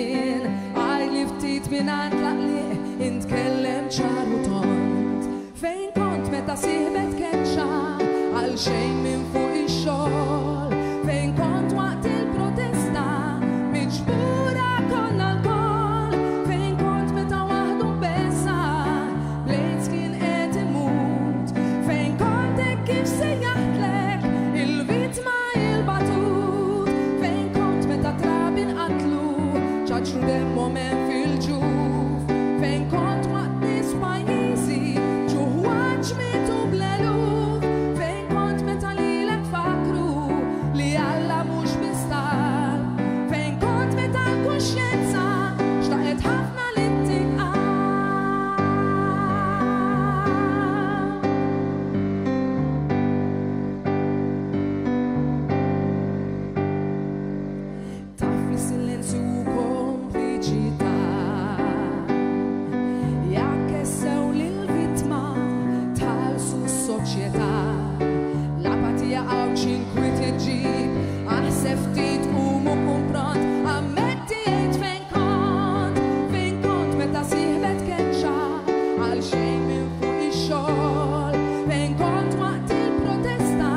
jien għajli ftit minant laqli intkellem ċaru tont. Fejn kont meta siħbet keċċa għal xejn minn fuq ix-xogħol. Fejn kont waqt il-protesta miġbura konna l-kol. Fejn kont meta waħdu mbessa blejt kien qed imut. Fejn kont hekk kif sejjaħtlek il-vittma il-batut. Fejn kont meta trabi nqatlu ċaċru demmhom hemm fil-ġuf. Fejn kont waqt nies pajjiżi ġuħ waġmitu bl-eluf. Fejn kont meta lilek fakru li Alla mhux bistal. Fejn kont meta l-kuxjenza xtaqet ħafna li tinqal. Taf fis-silenzju kompliċità jakkessew lill-vittma tħallsu s-soċjetà. L-apatija għaw ċinkwit iġġib aħseb ftit qumu kumpront. Ammetti jgħid fejn kont meta siħbet keċċa għal xejn minn fuq ix-xogħol. Fejn kont waqt il-protesta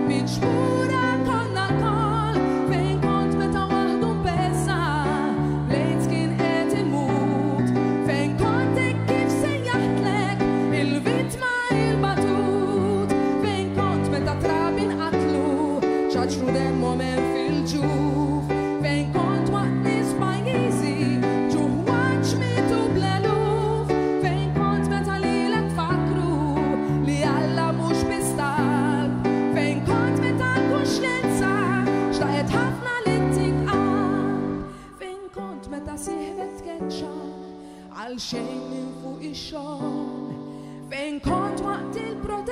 miġbura konna l-kol. Fejn kont meta waħdu mbessa blejt kien qed imut. Fejn kont hekk kif sejjaħtlek il-vittma il-batut. Fejn kont meta trabi nqatlu ċaċru demmhom hemm fil-ġuf. Fejn kont waqt nies pajjiżi ġuħ waġmitu bl-eluf. Fejn kont meta lilek fakru li Alla mhux bistal. Fejn kont meta l-kuxjenza xtaqet ħafna li tinqal. Fejn kont meta siħbet keċċa għal xejn minn fuq ix-xogħol. Fejn kont waqt il-protesta